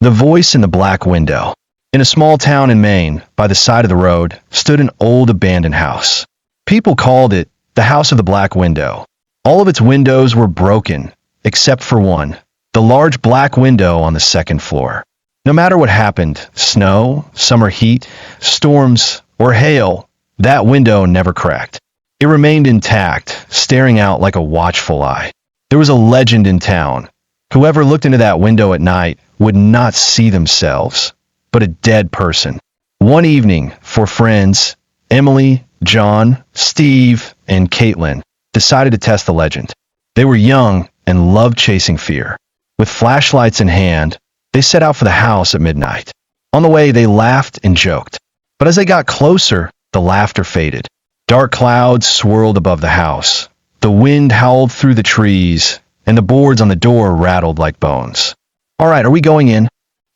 The voice in the black window. In a small town in Maine, by the side of the road, stood an old abandoned house. People called it the House of the Black Window. All of its windows were broken, except for one, the large black window on the second floor. No matter what happened, snow, summer heat, storms, or hail, that window never cracked. It remained intact, staring out like a watchful eye. There was a legend in town. Whoever looked into that window at night would not see themselves, but a dead person. One evening, four friends, Emily, John, Steve, and Kaitlyn, decided to test the legend. They were young and loved chasing fear. With flashlights in hand, they set out for the house at midnight. On the way, they laughed and joked. But as they got closer, the laughter faded. Dark clouds swirled above the house. The wind howled through the trees, and the boards on the door rattled like bones. "All right, are we going in?"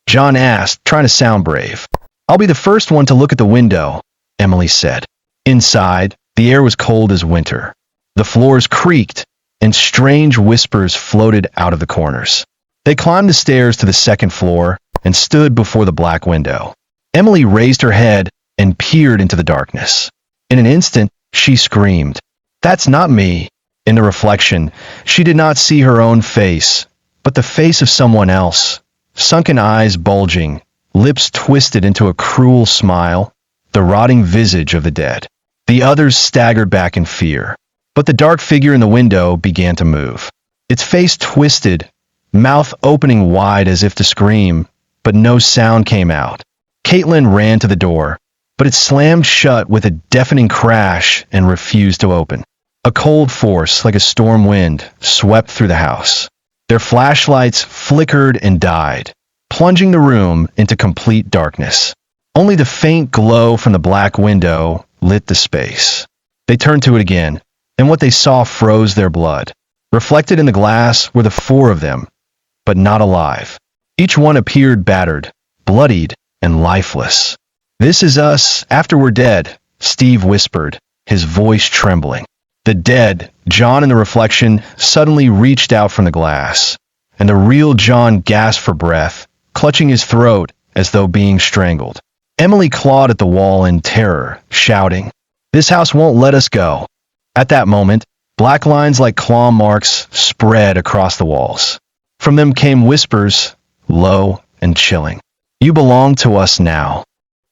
John asked, trying to sound brave. "I'll be the first one to look at the window," Emily said. Inside, the air was cold as winter. The floors creaked, and strange whispers floated out of the corners. They climbed the stairs to the second floor and stood before the black window. Emily raised her head and peered into the darkness. In an instant, she screamed, "That's not me." In the reflection, she did not see her own face, but the face of someone else. Sunken eyes bulging, lips twisted into a cruel smile, the rotting visage of the dead. The others staggered back in fear, but the dark figure in the window began to move. Its face twisted, mouth opening wide as if to scream, but no sound came out. Kaitlyn ran to the door, but it slammed shut with a deafening crash and refused to open. A cold force, like a storm wind, swept through the house. Their flashlights flickered and died, plunging the room into complete darkness. Only the faint glow from the black window lit the space. They turned to it again, and what they saw froze their blood. Reflected in the glass were the four of them, but not alive. Each one appeared battered, bloodied, and lifeless. "This is us after we're dead," Steve whispered, his voice trembling. The dead, John in the reflection, suddenly reached out from the glass, and the real John gasped for breath, clutching his throat as though being strangled. Emily clawed at the wall in terror, shouting, "This house won't let us go." At that moment, black lines like claw marks spread across the walls. From them came whispers, low and chilling. "You belong to us now."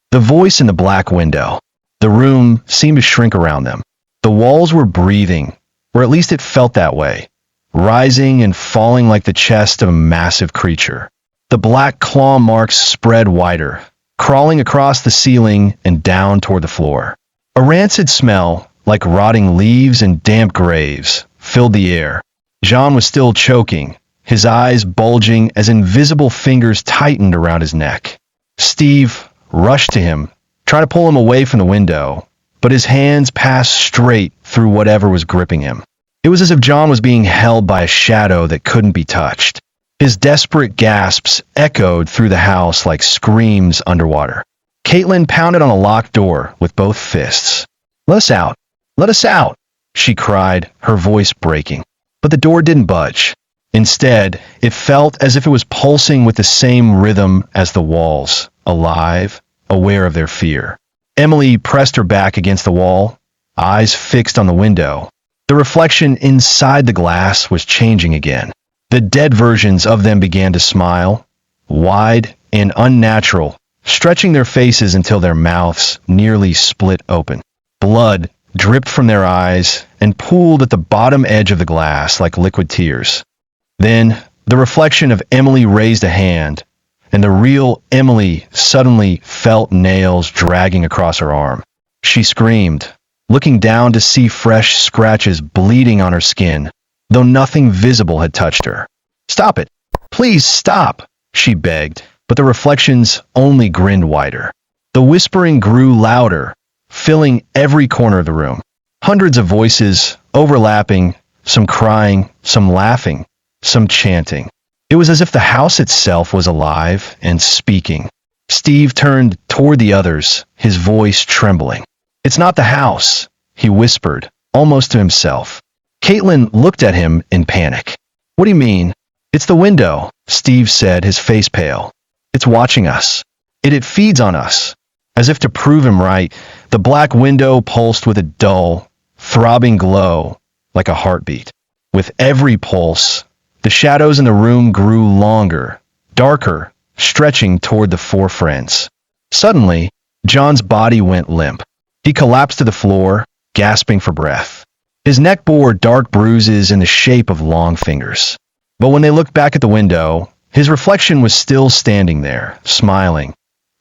The voice in the black window. The room seemed to shrink around them. The walls were breathing, or at least it felt that way, rising and falling like the chest of a massive creature. The black claw marks spread wider, crawling across the ceiling and down toward the floor. A rancid smell, like rotting leaves and damp graves, filled the air. John was still choking, his eyes bulging as invisible fingers tightened around his neck. Steve rushed to him, trying to pull him away from the window, but his hands passed straight through whatever was gripping him. It was as if John was being held by a shadow that couldn't be touched. His desperate gasps echoed through the house like screams underwater. Kaitlyn pounded on a locked door with both fists. "Let us out! Let us out!" she cried, her voice breaking. But the door didn't budge. Instead, it felt as if it was pulsing with the same rhythm as the walls, alive, aware of their fear. Emily pressed her back against the wall, eyes fixed on the window. The reflection inside the glass was changing again. The dead versions of them began to smile, wide and unnatural, stretching their faces until their mouths nearly split open. Blood dripped from their eyes and pooled at the bottom edge of the glass like liquid tears. Then, the reflection of Emily raised a hand, and the real Emily suddenly felt nails dragging across her arm. She screamed, looking down to see fresh scratches bleeding on her skin, though nothing visible had touched her. "Stop it! Please stop!" she begged, but the reflections only grinned wider. The whispering grew louder, filling every corner of the room. Hundreds of voices, overlapping, some crying, some laughing, some chanting. It was as if the house itself was alive and speaking. Steve turned toward the others, his voice trembling. "It's not the house," he whispered, almost to himself. Kaitlyn looked at him in panic. "What do you mean?" "It's the window," Steve said, his face pale. It's watching us. It feeds on us. As if to prove him right, the black window pulsed with a dull, throbbing glow, like a heartbeat. With every pulse, the shadows in the room grew longer, darker, stretching toward the four friends. Suddenly, John's body went limp. He collapsed to the floor, gasping for breath. His neck bore dark bruises in the shape of long fingers. But when they looked back at the window, his reflection was still standing there, smiling,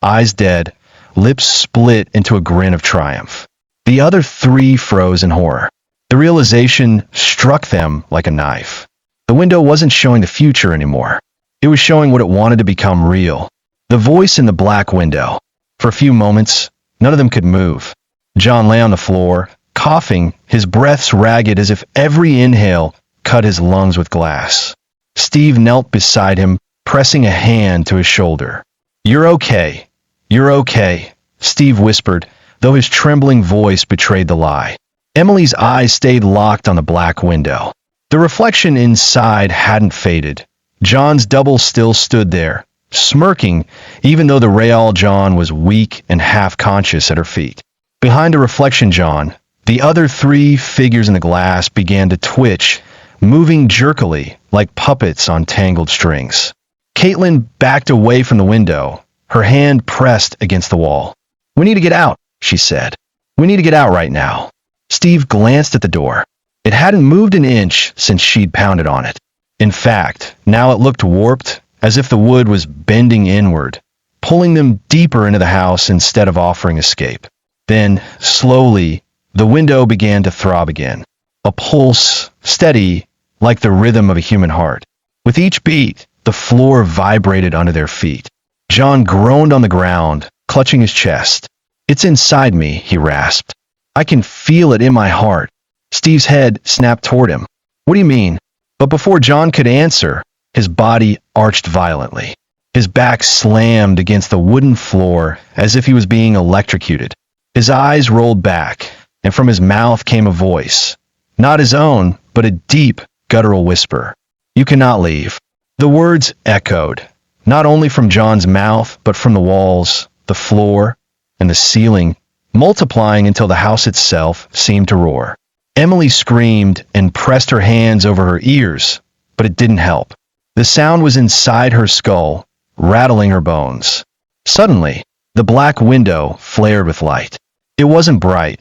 eyes dead, lips split into a grin of triumph. The other three froze in horror. The realization struck them like a knife. The window wasn't showing the future anymore. It was showing what it wanted to become real. The voice in the black window. For a few moments, none of them could move. John lay on the floor, coughing, his breaths ragged as if every inhale cut his lungs with glass. Steve knelt beside him, pressing a hand to his shoulder. "You're okay. You're okay," Steve whispered, though his trembling voice betrayed the lie. Emily's eyes stayed locked on the black window. The reflection inside hadn't faded. John's double still stood there, smirking, even though the real John was weak and half-conscious at her feet. Behind the reflection John, the other three figures in the glass began to twitch, moving jerkily like puppets on tangled strings. Kaitlyn backed away from the window, her hand pressed against the wall. "We need to get out," she said. "We need to get out right now." Steve glanced at the door. It hadn't moved an inch since she'd pounded on it. In fact, now it looked warped, as if the wood was bending inward, pulling them deeper into the house instead of offering escape. Then, slowly, the window began to throb again. A pulse, steady, like the rhythm of a human heart. With each beat, the floor vibrated under their feet. John groaned on the ground, clutching his chest. "It's inside me," he rasped. "I can feel it in my heart." Steve's head snapped toward him. "What do you mean?" But before John could answer, his body arched violently. His back slammed against the wooden floor as if he was being electrocuted. His eyes rolled back, and from his mouth came a voice. Not his own, but a deep, guttural whisper. "You cannot leave." The words echoed, not only from John's mouth, but from the walls, the floor, and the ceiling, multiplying until the house itself seemed to roar. Emily screamed and pressed her hands over her ears, but it didn't help. The sound was inside her skull, rattling her bones. Suddenly, the black window flared with light. It wasn't bright,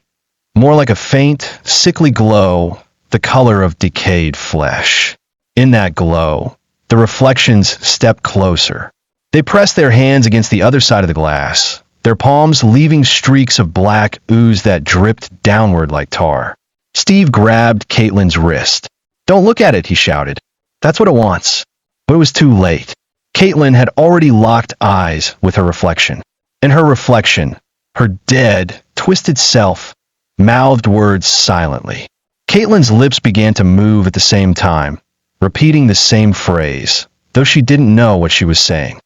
more like a faint, sickly glow, the color of decayed flesh. In that glow, the reflections stepped closer. They pressed their hands against the other side of the glass, their palms leaving streaks of black ooze that dripped downward like tar. Steve grabbed Kaitlyn's wrist. "Don't look at it," he shouted. "That's what it wants." But it was too late. Kaitlyn had already locked eyes with her reflection. And her reflection, her dead, twisted self, mouthed words silently. Kaitlyn's lips began to move at the same time, repeating the same phrase, though she didn't know what she was saying.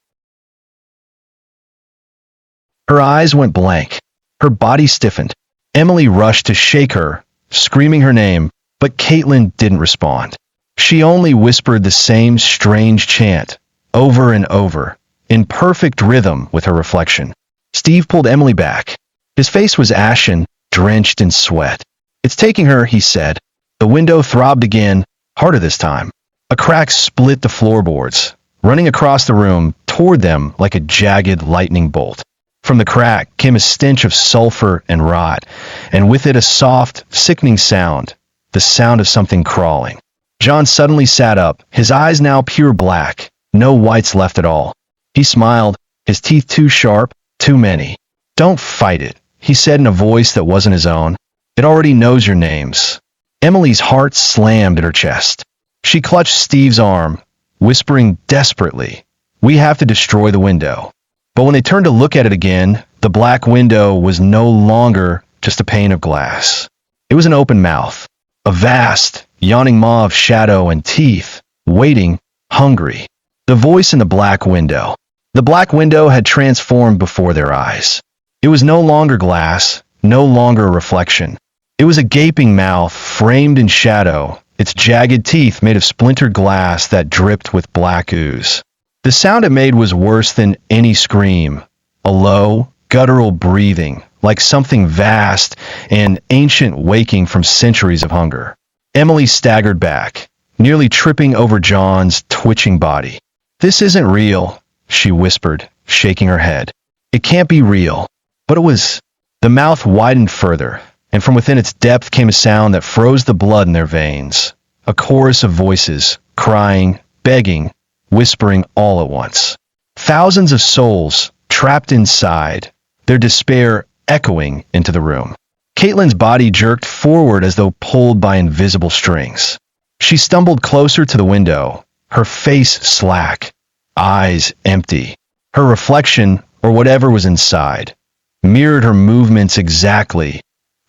Her eyes went blank. Her body stiffened. Emily rushed to shake her, screaming her name, but Kaitlyn didn't respond. She only whispered the same strange chant, over and over, in perfect rhythm with her reflection. Steve pulled Emily back. His face was ashen, drenched in sweat. "It's taking her," he said. The window throbbed again, harder this time. A crack split the floorboards, running across the room toward them like a jagged lightning bolt. From the crack came a stench of sulfur and rot, and with it a soft, sickening sound, the sound of something crawling. John suddenly sat up, his eyes now pure black, no whites left at all. He smiled, his teeth too sharp, too many. "Don't fight it," he said in a voice that wasn't his own. "It already knows your names." Emily's heart slammed in her chest. She clutched Steve's arm, whispering desperately, "We have to destroy the window." But when they turned to look at it again, the black window was no longer just a pane of glass. It was an open mouth, a vast, yawning maw of shadow and teeth, waiting, hungry. The voice in the black window. The black window had transformed before their eyes. It was no longer glass, no longer a reflection. It was a gaping mouth framed in shadow, its jagged teeth made of splintered glass that dripped with black ooze. The sound it made was worse than any scream, a low, guttural breathing, like something vast and ancient waking from centuries of hunger. Emily staggered back, nearly tripping over John's twitching body. "This isn't real," she whispered, shaking her head. "It can't be real." But it was. The mouth widened further, and from within its depth came a sound that froze the blood in their veins. A chorus of voices, crying, begging, whispering all at once. Thousands of souls, trapped inside, their despair echoing into the room. Kaitlyn's body jerked forward as though pulled by invisible strings. She stumbled closer to the window, her face slack, eyes empty. Her reflection, or whatever was inside, mirrored her movements exactly,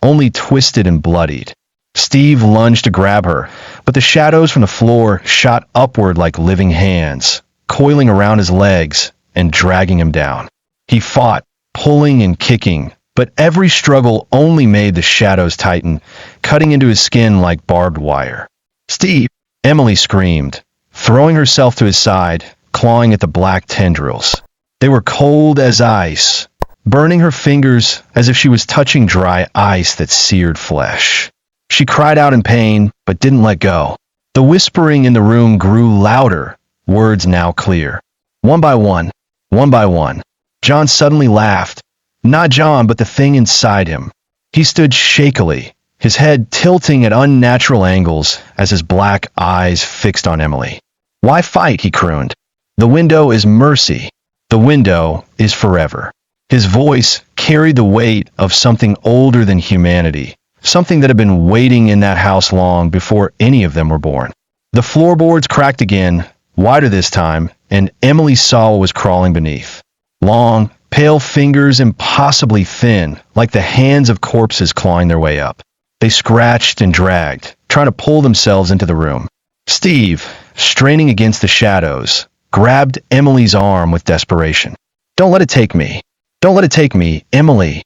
only twisted and bloodied. Steve lunged to grab her, but the shadows from the floor shot upward like living hands, coiling around his legs and dragging him down. He fought, pulling and kicking, but every struggle only made the shadows tighten, cutting into his skin like barbed wire. "Steve!" Emily screamed, throwing herself to his side, clawing at the black tendrils. They were cold as ice, burning her fingers as if she was touching dry ice that seared flesh. She cried out in pain, but didn't let go. The whispering in the room grew louder, words now clear. One by one, one by one. John suddenly laughed. Not John, but the thing inside him. He stood shakily, his head tilting at unnatural angles as his black eyes fixed on Emily. "Why fight?" he crooned. "The window is mercy. The window is forever." His voice carried the weight of something older than humanity, something that had been waiting in that house long before any of them were born. The floorboards cracked again, wider this time, and Emily saw what was crawling beneath. Long, pale fingers, impossibly thin, like the hands of corpses clawing their way up. They scratched and dragged, trying to pull themselves into the room. Steve, straining against the shadows, grabbed Emily's arm with desperation. "Don't let it take me. Don't let it take me, Emily."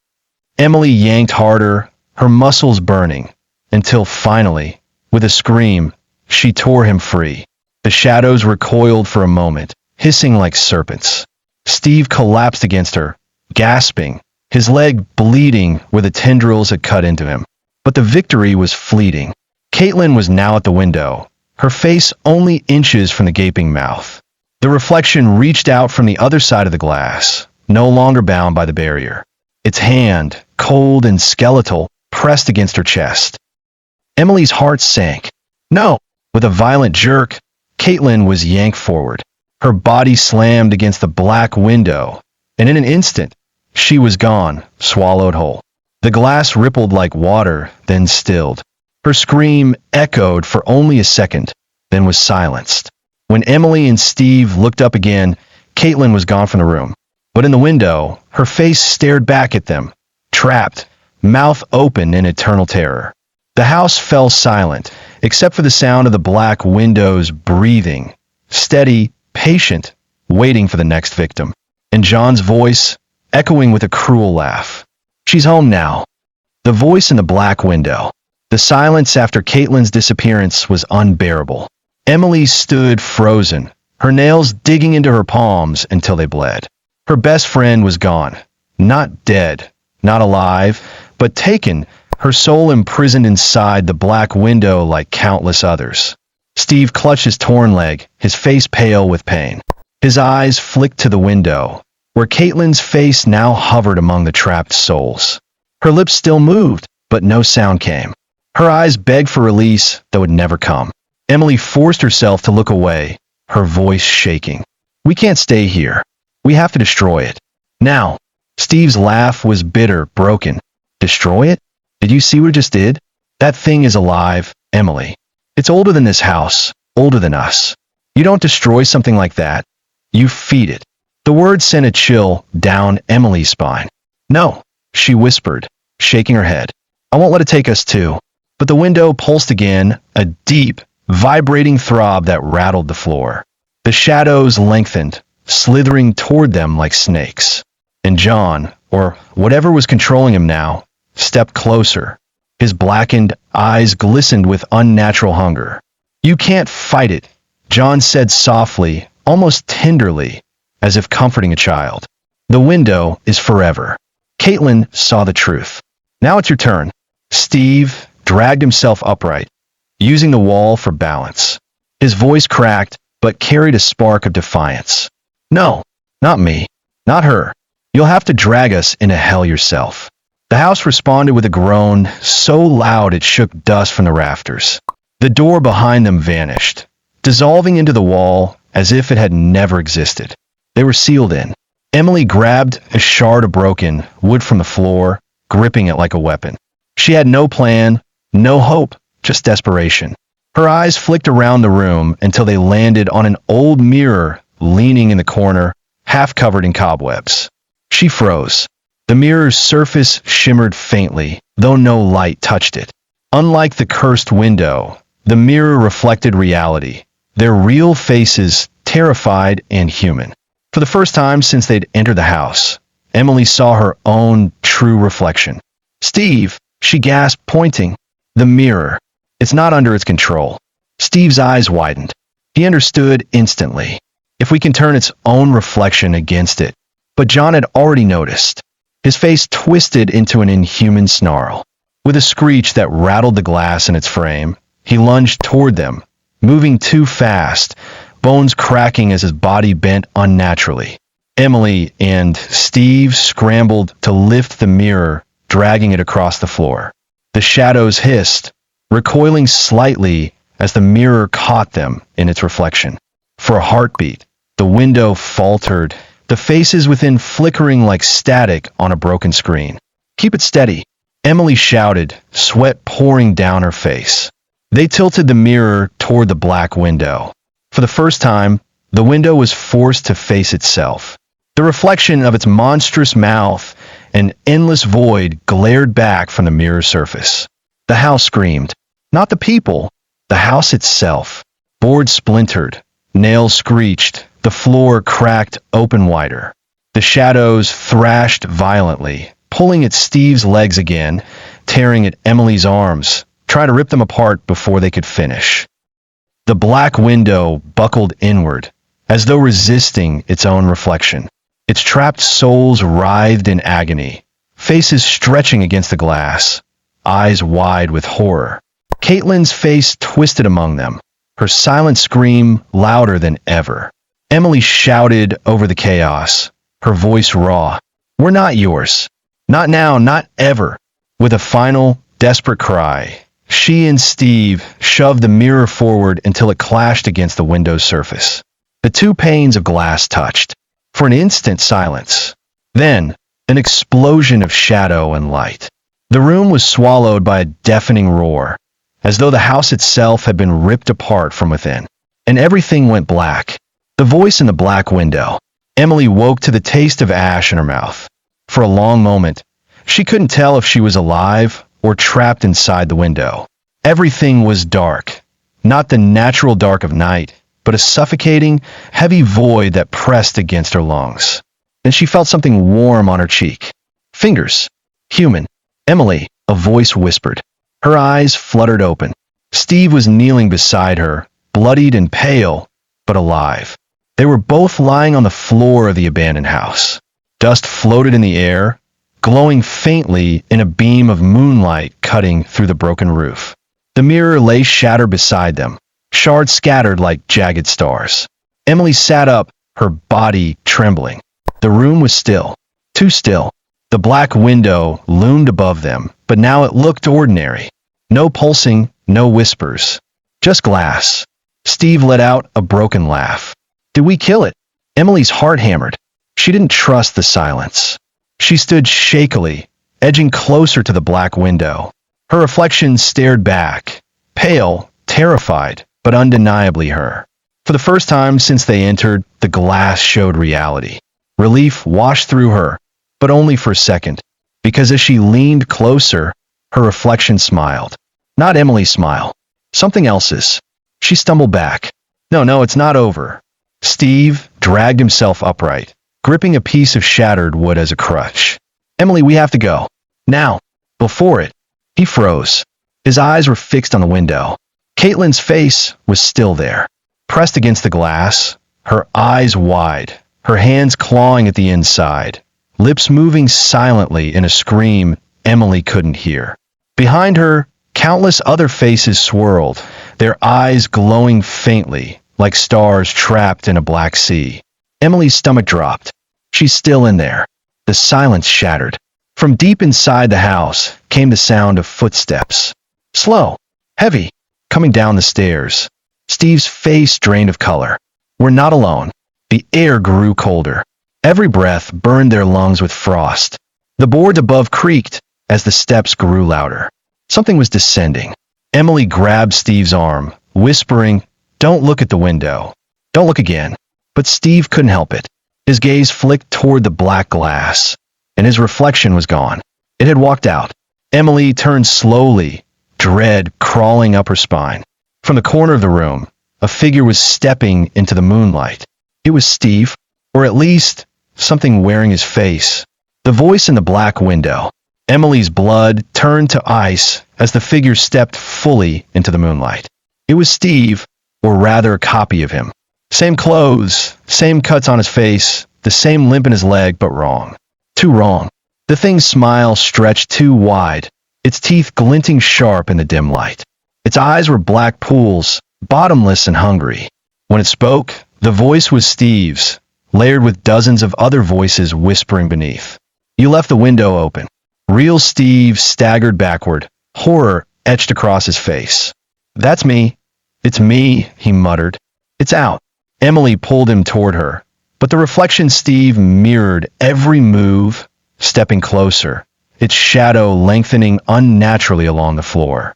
Emily yanked harder, her muscles burning, until finally, with a scream, she tore him free. The shadows recoiled for a moment, hissing like serpents. Steve collapsed against her, gasping, his leg bleeding where the tendrils had cut into him. But the victory was fleeting. Kaitlyn was now at the window, her face only inches from the gaping mouth. The reflection reached out from the other side of the glass, no longer bound by the barrier. Its hand, cold and skeletal, pressed against her chest. Emily's heart sank. "No!" With a violent jerk, Kaitlyn was yanked forward. Her body slammed against the black window, and in an instant, she was gone, swallowed whole. The glass rippled like water, then stilled. Her scream echoed for only a second, then was silenced. When Emily and Steve looked up again, Kaitlyn was gone from the room. But in the window, her face stared back at them, trapped, mouth open in eternal terror. The house fell silent, except for the sound of the black windows breathing, steady, patient, waiting for the next victim. And John's voice, echoing with a cruel laugh. "She's home now." The voice in the black window. The silence after Kaitlyn's disappearance was unbearable. Emily stood frozen, her nails digging into her palms until they bled. Her best friend was gone. Not dead, not alive, but taken, her soul imprisoned inside the black window like countless others. Steve clutched his torn leg, his face pale with pain. His eyes flicked to the window, where Kaitlyn's face now hovered among the trapped souls. Her lips still moved, but no sound came. Her eyes begged for release that would never come. Emily forced herself to look away, her voice shaking. "We can't stay here. We have to destroy it. Now." Steve's laugh was bitter, broken. "Destroy it? Did you see what it just did? That thing is alive, Emily. It's older than this house, older than us. You don't destroy something like that. You feed it." The word sent a chill down Emily's spine. "No," she whispered, shaking her head. "I won't let it take us too." But the window pulsed again, a deep, vibrating throb that rattled the floor. The shadows lengthened, slithering toward them like snakes. And John, or whatever was controlling him now, stepped closer. His blackened eyes glistened with unnatural hunger. "You can't fight it," John said softly, almost tenderly, as if comforting a child. The window is forever. Kaitlyn saw the truth. Now it's your turn. Steve dragged himself upright, using the wall for balance. His voice cracked, but carried a spark of defiance. No, not me. Not her. You'll have to drag us into hell yourself. The house responded with a groan so loud it shook dust from the rafters. The door behind them vanished, dissolving into the wall as if it had never existed. They were sealed in. Emily grabbed a shard of broken wood from the floor, gripping it like a weapon. She had no plan, no hope, just desperation. Her eyes flicked around the room until they landed on an old mirror leaning in the corner, half covered in cobwebs. She froze. The mirror's surface shimmered faintly, though no light touched it. Unlike the cursed window, the mirror reflected reality, their real faces terrified and human. For the first time since they'd entered the house, Emily saw her own true reflection. Steve, she gasped, pointing. The mirror. It's not under its control. Steve's eyes widened. He understood instantly. If we can turn its own reflection against it. But John had already noticed. His face twisted into an inhuman snarl. With a screech that rattled the glass in its frame, he lunged toward them, moving too fast, bones cracking as his body bent unnaturally. Emily and Steve scrambled to lift the mirror, dragging it across the floor. The shadows hissed, recoiling slightly as the mirror caught them in its reflection. For a heartbeat, the window faltered, the faces within flickering like static on a broken screen. Keep it steady, Emily shouted, sweat pouring down her face. They tilted the mirror toward the black window. For the first time, the window was forced to face itself. The reflection of its monstrous mouth, an endless void, glared back from the mirror surface. The house screamed. Not the people, the house itself. Boards splintered, nails screeched, the floor cracked open wider. The shadows thrashed violently, pulling at Steve's legs again, tearing at Emily's arms, trying to rip them apart before they could finish. The black window buckled inward, as though resisting its own reflection. Its trapped souls writhed in agony, faces stretching against the glass, eyes wide with horror. Kaitlyn's face twisted among them, her silent scream louder than ever. Emily shouted over the chaos, her voice raw. We're not yours. Not now, not ever. With a final, desperate cry, she and Steve shoved the mirror forward until it clashed against the window's surface. The two panes of glass touched. For an instant, silence. Then, an explosion of shadow and light. The room was swallowed by a deafening roar, as though the house itself had been ripped apart from within. And everything went black. The voice in the black window. Emily woke to the taste of ash in her mouth. For a long moment, she couldn't tell if she was alive or trapped inside the window. Everything was dark. Not the natural dark of night, but a suffocating, heavy void that pressed against her lungs. Then she felt something warm on her cheek. Fingers. Human. Emily, a voice whispered. Her eyes fluttered open. Steve was kneeling beside her, bloodied and pale, but alive. They were both lying on the floor of the abandoned house. Dust floated in the air, glowing faintly in a beam of moonlight cutting through the broken roof. The mirror lay shattered beside them, shards scattered like jagged stars. Emily sat up, her body trembling. The room was still, too still. The black window loomed above them, but now it looked ordinary. No pulsing, no whispers. Just glass. Steve let out a broken laugh. Did we kill it? Emily's heart hammered. She didn't trust the silence. She stood shakily, edging closer to the black window. Her reflection stared back, pale, terrified, but undeniably her. For the first time since they entered, the glass showed reality. Relief washed through her, but only for a second, because as she leaned closer, her reflection smiled. Not Emily's smile. Something else's. She stumbled back. No, it's not over. Steve dragged himself upright, gripping a piece of shattered wood as a crutch. Emily, we have to go. Now. Before it. He froze. His eyes were fixed on the window. Kaitlyn's face was still there, pressed against the glass, her eyes wide, her hands clawing at the inside, lips moving silently in a scream Emily couldn't hear. Behind her, countless other faces swirled, their eyes glowing faintly, like stars trapped in a black sea. Emily's stomach dropped. She's still in there. The silence shattered. From deep inside the house came the sound of footsteps. Slow, heavy, coming down the stairs. Steve's face drained of color. We're not alone. The air grew colder. Every breath burned their lungs with frost. The boards above creaked as the steps grew louder. Something was descending. Emily grabbed Steve's arm, whispering, "Don't look at the window. Don't look again." But Steve couldn't help it. His gaze flicked toward the black glass, and his reflection was gone. It had walked out. Emily turned slowly, dread crawling up her spine. From the corner of the room, a figure was stepping into the moonlight. It was Steve, or at least something wearing his face. The voice in the black window. Emily's blood turned to ice as the figure stepped fully into the moonlight. It was Steve, or rather a copy of him. Same clothes, same cuts on his face, the same limp in his leg, but wrong. Too wrong. The thing's smile stretched too wide, its teeth glinting sharp in the dim light. Its eyes were black pools, bottomless and hungry. When it spoke, the voice was Steve's, layered with dozens of other voices whispering beneath. "You left the window open." Real Steve staggered backward, horror etched across his face. "That's me. It's me," he muttered. "It's out." Emily pulled him toward her, but the reflection Steve mirrored every move, stepping closer, its shadow lengthening unnaturally along the floor.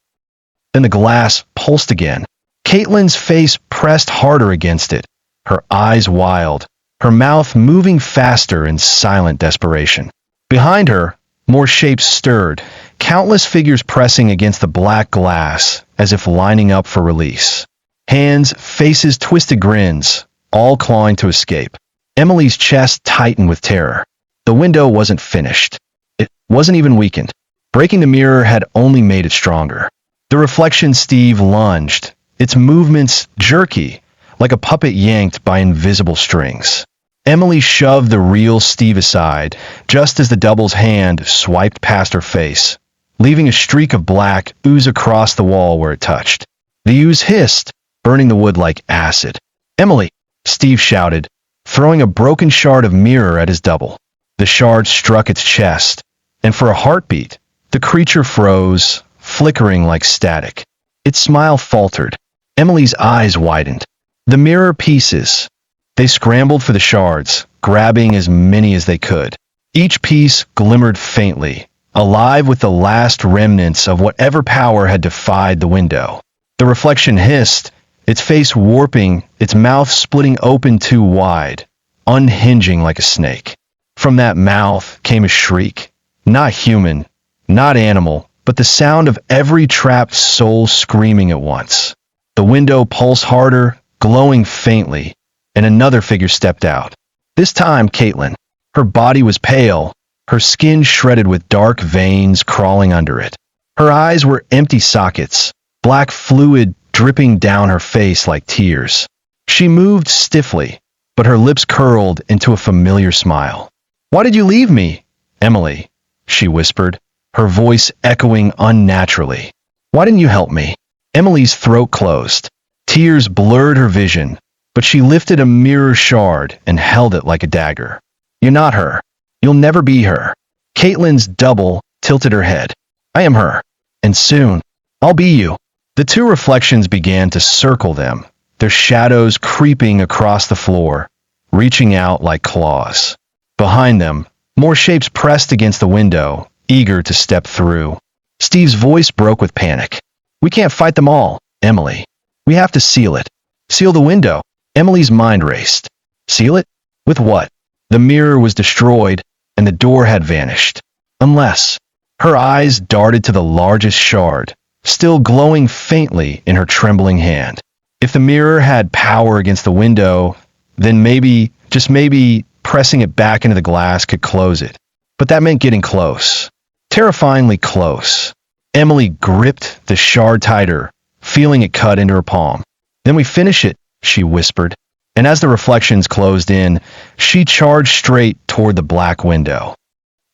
Then the glass pulsed again. Kaitlyn's face pressed harder against it, her eyes wild, her mouth moving faster in silent desperation. Behind her, more shapes stirred, countless figures pressing against the black glass as if lining up for release. Hands, faces, twisted grins, all clawing to escape. Emily's chest tightened with terror. The window wasn't finished. It wasn't even weakened. Breaking the mirror had only made it stronger. The reflection Steve lunged, its movements jerky, like a puppet yanked by invisible strings. Emily shoved the real Steve aside, just as the double's hand swiped past her face, leaving a streak of black ooze across the wall where it touched. The ooze hissed, burning the wood like acid. "Emily!" Steve shouted, throwing a broken shard of mirror at his double. The shard struck its chest, and for a heartbeat, the creature froze, flickering like static. Its smile faltered. Emily's eyes widened. The mirror pieces. They scrambled for the shards, grabbing as many as they could. Each piece glimmered faintly, alive with the last remnants of whatever power had defied the window. The reflection hissed, its face warping, its mouth splitting open too wide, unhinging like a snake. From that mouth came a shriek, not human, not animal, but the sound of every trapped soul screaming at once. The window pulsed harder, glowing faintly, and another figure stepped out. This time Kaitlyn. Her body was pale, her skin shredded with dark veins crawling under it. Her eyes were empty sockets, black fluid dripping down her face like tears. She moved stiffly, but her lips curled into a familiar smile. "Why did you leave me, Emily?" she whispered, her voice echoing unnaturally. "Why didn't you help me?" Emily's throat closed. Tears blurred her vision, but she lifted a mirror shard and held it like a dagger. "You're not her. You'll never be her." Kaitlyn's double tilted her head. "I am her, and soon, I'll be you." The two reflections began to circle them, their shadows creeping across the floor, reaching out like claws. Behind them, more shapes pressed against the window, eager to step through. Steve's voice broke with panic. "We can't fight them all, Emily. We have to seal it. Seal the window." Emily's mind raced. Seal it? With what? The mirror was destroyed, and the door had vanished. Unless... Her eyes darted to the largest shard, still glowing faintly in her trembling hand. If the mirror had power against the window, then maybe, just maybe, pressing it back into the glass could close it. But that meant getting close. Terrifyingly close. Emily gripped the shard tighter, feeling it cut into her palm. "Then we finish it," she whispered. and as the reflections closed in, she charged straight toward the black window.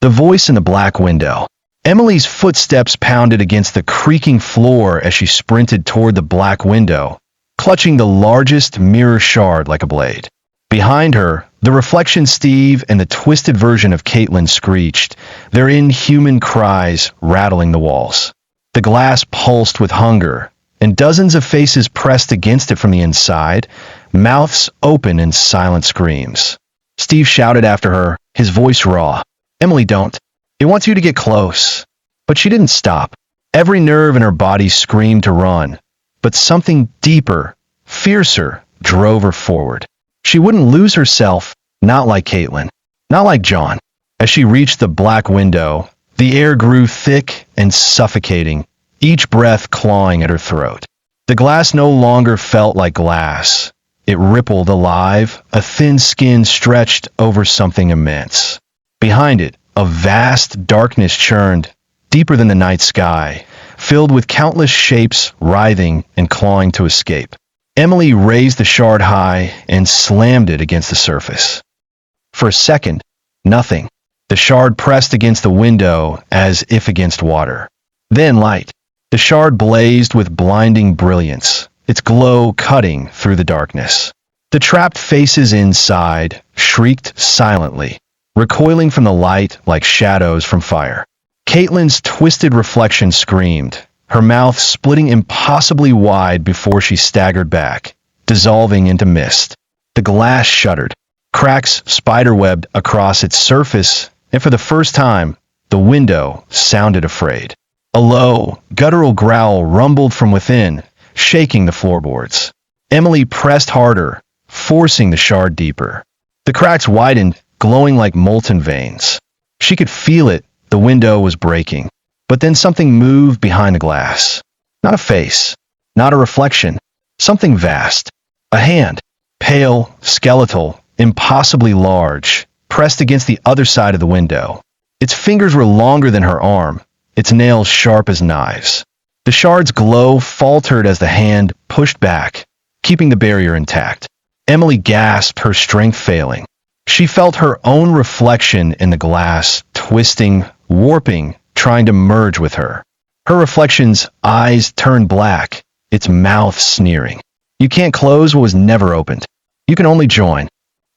The voice in the black window. Emily's footsteps pounded against the creaking floor as she sprinted toward the black window, clutching the largest mirror shard like a blade. Behind her, the reflection Steve and the twisted version of Kaitlyn screeched, their inhuman cries rattling the walls. The glass pulsed with hunger, and dozens of faces pressed against it from the inside, mouths open in silent screams. Steve shouted after her, his voice raw. "Emily, don't. It wants you to get close." But she didn't stop. Every nerve in her body screamed to run, but something deeper, fiercer, drove her forward. She wouldn't lose herself, not like Kaitlyn, not like John. As she reached the black window, the air grew thick and suffocating, each breath clawing at her throat. The glass no longer felt like glass. It rippled alive, a thin skin stretched over something immense. Behind it, a vast darkness churned, deeper than the night sky, filled with countless shapes writhing and clawing to escape. Emily raised the shard high and slammed it against the surface. For a second, nothing. The shard pressed against the window as if against water. Then light. The shard blazed with blinding brilliance, its glow cutting through the darkness. The trapped faces inside shrieked silently, recoiling from the light like shadows from fire. Kaitlyn's twisted reflection screamed, her mouth splitting impossibly wide before she staggered back, dissolving into mist. The glass shuddered. Cracks spiderwebbed across its surface, and for the first time, the window sounded afraid. A low, guttural growl rumbled from within, shaking the floorboards. Emily pressed harder, forcing the shard deeper. The cracks widened, glowing like molten veins. She could feel it. The window was breaking. But then something moved behind the glass. Not a face, not a reflection, something vast. A hand, pale, skeletal, impossibly large, pressed against the other side of the window. Its fingers were longer than her arm, its nails sharp as knives. The shard's glow faltered as the hand pushed back, keeping the barrier intact. Emily gasped, her strength failing. She felt her own reflection in the glass, twisting, warping, trying to merge with her. Her reflection's eyes turned black, its mouth sneering. You can't close what was never opened. You can only join.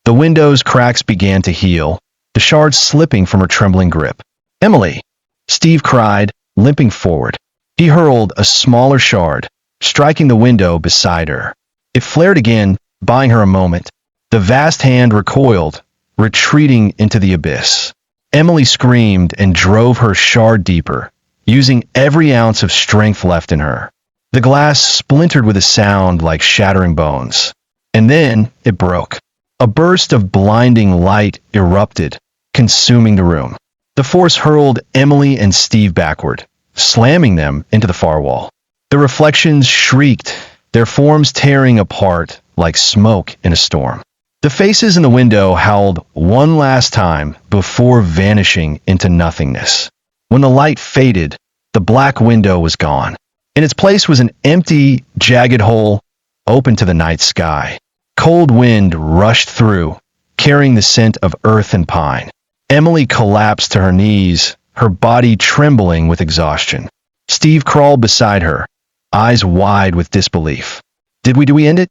The window's cracks began to heal, the shard slipping from her trembling grip. "Emily!" Steve cried, limping forward. He hurled a smaller shard, striking the window beside her. It flared again, buying her a moment. The vast hand recoiled, retreating into the abyss. Emily screamed and drove her shard deeper, using every ounce of strength left in her. The glass splintered with a sound like shattering bones. And then it broke. A burst of blinding light erupted, consuming the room. The force hurled Emily and Steve backward, slamming them into the far wall. The reflections shrieked, their forms tearing apart like smoke in a storm. The faces in the window howled one last time before vanishing into nothingness. When the light faded, the black window was gone. In its place was an empty, jagged hole, open to the night sky. Cold wind rushed through, carrying the scent of earth and pine. Emily collapsed to her knees, her body trembling with exhaustion. Steve crawled beside her, eyes wide with disbelief. Do we end it?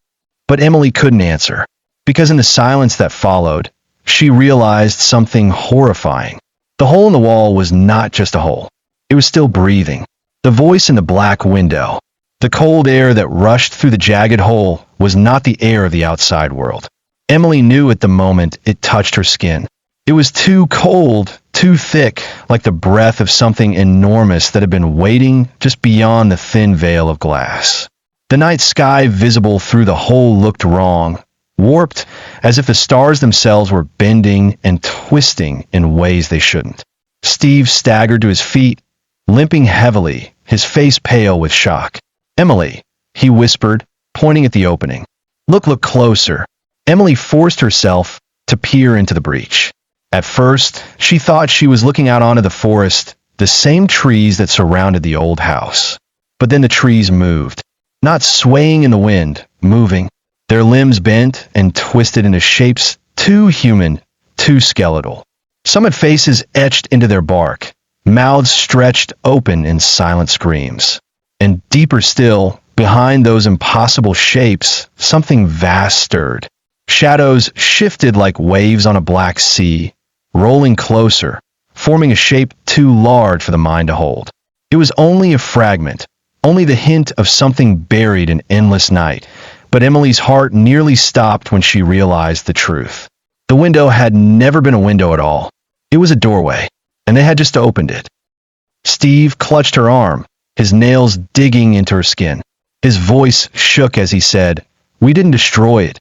But Emily couldn't answer. Because in the silence that followed, she realized something horrifying. The hole in the wall was not just a hole. It was still breathing. The voice in the black window. The cold air that rushed through the jagged hole was not the air of the outside world. Emily knew at the moment it touched her skin. It was too cold, too thick, like the breath of something enormous that had been waiting just beyond the thin veil of glass. The night sky visible through the hole looked wrong, warped, as if the stars themselves were bending and twisting in ways they shouldn't. Steve staggered to his feet, limping heavily, his face pale with shock. "Emily," he whispered, pointing at the opening. Look closer." Emily forced herself to peer into the breach. At first, she thought she was looking out onto the forest, the same trees that surrounded the old house. But then the trees moved, not swaying in the wind, moving. their limbs bent and twisted into shapes too human, too skeletal. Some had faces etched into their bark, mouths stretched open in silent screams. And deeper still, behind those impossible shapes, something vast stirred. Shadows shifted like waves on a black sea, rolling closer, forming a shape too large for the mind to hold. It was only a fragment, only the hint of something buried in endless night, but Emily's heart nearly stopped when she realized the truth. The window had never been a window at all. It was a doorway, and they had just opened it. Steve clutched her arm, his nails digging into her skin. His voice shook as he said, "We didn't destroy it.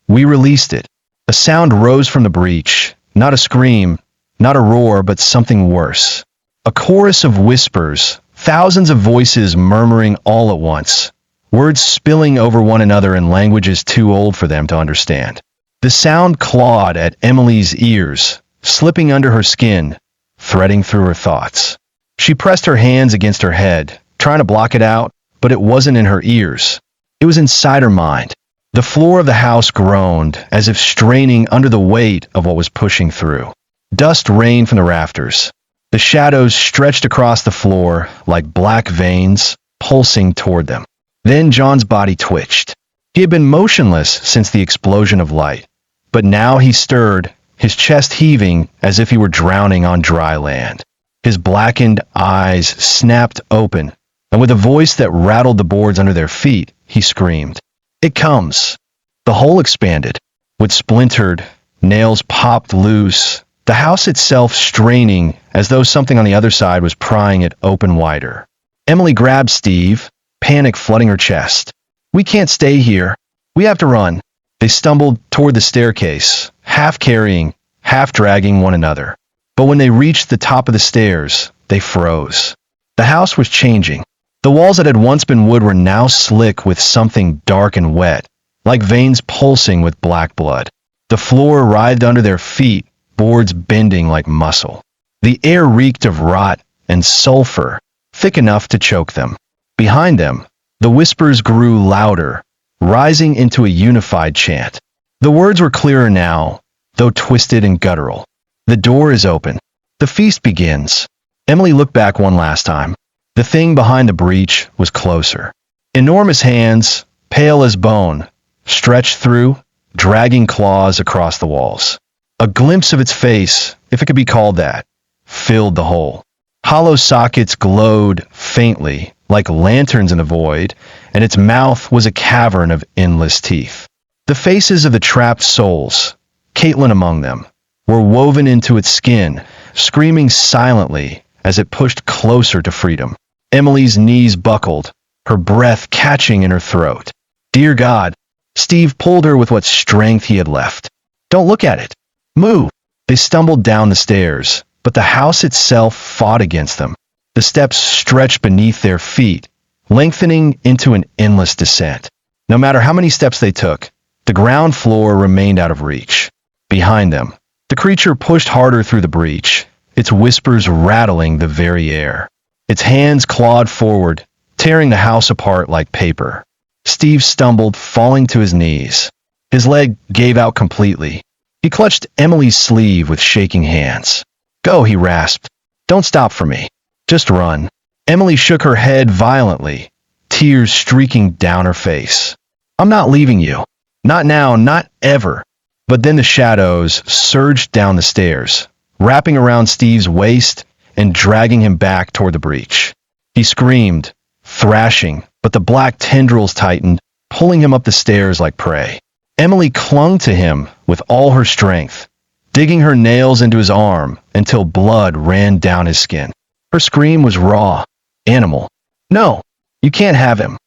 We released it." A sound rose from the breach, not a scream, not a roar, but something worse. A chorus of whispers, thousands of voices murmuring all at once, words spilling over one another in languages too old for them to understand. The sound clawed at Emily's ears, slipping under her skin, threading through her thoughts. She pressed her hands against her head, trying to block it out, but it wasn't in her ears. It was inside her mind. The floor of the house groaned, as if straining under the weight of what was pushing through. Dust rained from the rafters. The shadows stretched across the floor like black veins, pulsing toward them. Then John's body twitched. He had been motionless since the explosion of light, but now he stirred, his chest heaving as if he were drowning on dry land. His blackened eyes snapped open, and with a voice that rattled the boards under their feet, he screamed, "It comes!" The hole expanded. With splintered, nails popped loose, the house itself straining as though something on the other side was prying it open wider. Emily grabbed Steve, panic flooding her chest. "We can't stay here. We have to run." They stumbled toward the staircase, half carrying, half dragging one another. But when they reached the top of the stairs, they froze. The house was changing. The walls that had once been wood were now slick with something dark and wet, like veins pulsing with black blood. The floor writhed under their feet, boards bending like muscle. The air reeked of rot and sulfur, thick enough to choke them. Behind them, the whispers grew louder, rising into a unified chant. The words were clearer now, though twisted and guttural. "The door is open. The feast begins." Emily looked back one last time. The thing behind the breach was closer. Enormous hands, pale as bone, stretched through, dragging claws across the walls. A glimpse of its face, if it could be called that, filled the hole. Hollow sockets glowed faintly, like lanterns in the void, and its mouth was a cavern of endless teeth. The faces of the trapped souls, Kaitlyn among them, were woven into its skin, screaming silently as it pushed closer to freedom. Emily's knees buckled, her breath catching in her throat. "Dear God," Steve pulled her with what strength he had left. "Don't look at it. Move." They stumbled down the stairs, but the house itself fought against them. The steps stretched beneath their feet, lengthening into an endless descent. No matter how many steps they took, the ground floor remained out of reach. Behind them, the creature pushed harder through the breach, its whispers rattling the very air. Its hands clawed forward, tearing the house apart like paper. Steve stumbled, falling to his knees. His leg gave out completely. He clutched Emily's sleeve with shaking hands. "Go," he rasped. "Don't stop for me. Just run." Emily shook her head violently, tears streaking down her face. "I'm not leaving you. Not now, not ever." But then the shadows surged down the stairs, wrapping around Steve's waist and dragging him back toward the breach. He screamed, thrashing, but the black tendrils tightened, pulling him up the stairs like prey. Emily clung to him with all her strength, digging her nails into his arm until blood ran down his skin. Her scream was raw, animal. "No, you can't have him."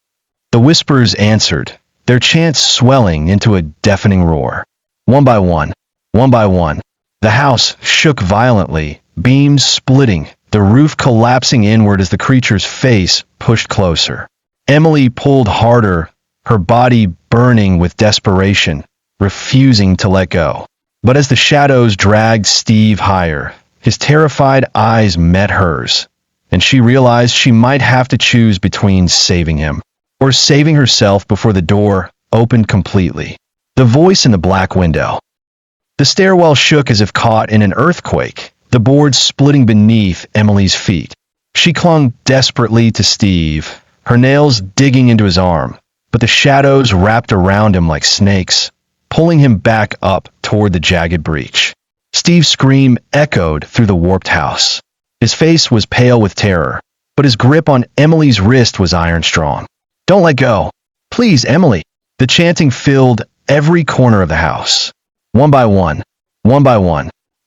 The whispers answered, their chants swelling into a deafening roar. One by one, the house shook violently, beams splitting, the roof collapsing inward as the creature's face pushed closer. Emily pulled harder, her body burning with desperation, refusing to let go. But as the shadows dragged Steve higher, his terrified eyes met hers, and she realized she might have to choose between saving him or saving herself before the door opened completely. The voice in the black window. The stairwell shook as if caught in an earthquake, the boards splitting beneath Emily's feet. She clung desperately to Steve, her nails digging into his arm, but the shadows wrapped around him like snakes, pulling him back up toward the jagged breach. Steve's scream echoed through the warped house. His face was pale with terror, but his grip on Emily's wrist was iron-strong. "Don't let go. Please, Emily." The chanting filled every corner of the house. One by one,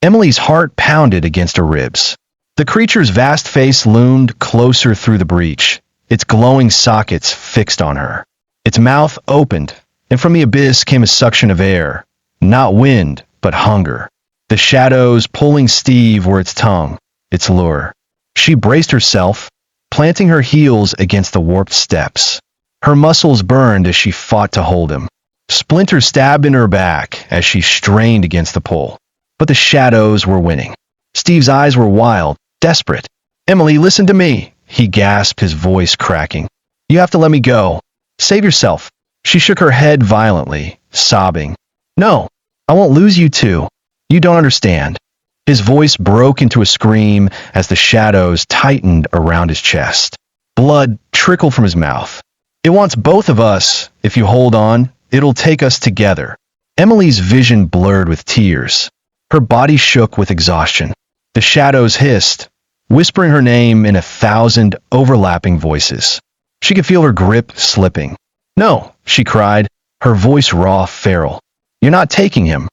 Emily's heart pounded against her ribs. The creature's vast face loomed closer through the breach, its glowing sockets fixed on her. Its mouth opened, and from the abyss came a suction of air, not wind, but hunger. The shadows pulling Steve were its tongue, its lure. She braced herself, planting her heels against the warped steps. Her muscles burned as she fought to hold him. Splinters stabbed in her back as she strained against the pull. But the shadows were winning. Steve's eyes were wild, desperate. "Emily, listen to me," he gasped, his voice cracking. "You have to let me go. Save yourself." She shook her head violently, sobbing. "No, I won't lose you too. You don't understand." His voice broke into a scream as the shadows tightened around his chest. Blood trickled from his mouth. "It wants both of us. If you hold on, it'll take us together." Emily's vision blurred with tears. Her body shook with exhaustion. The shadows hissed, whispering her name in 1,000 overlapping voices. She could feel her grip slipping. "No," she cried, her voice raw, feral. "You're not taking him."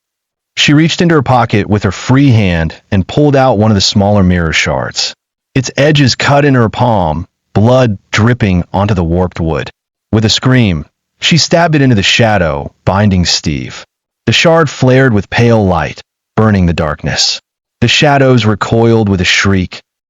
She reached into her pocket with her free hand and pulled out one of the smaller mirror shards. Its edges cut in her palm, blood dripping onto the warped wood. With a scream, she stabbed it into the shadow, binding Steve. The shard flared with pale light, burning the darkness. The shadows recoiled with a shriek,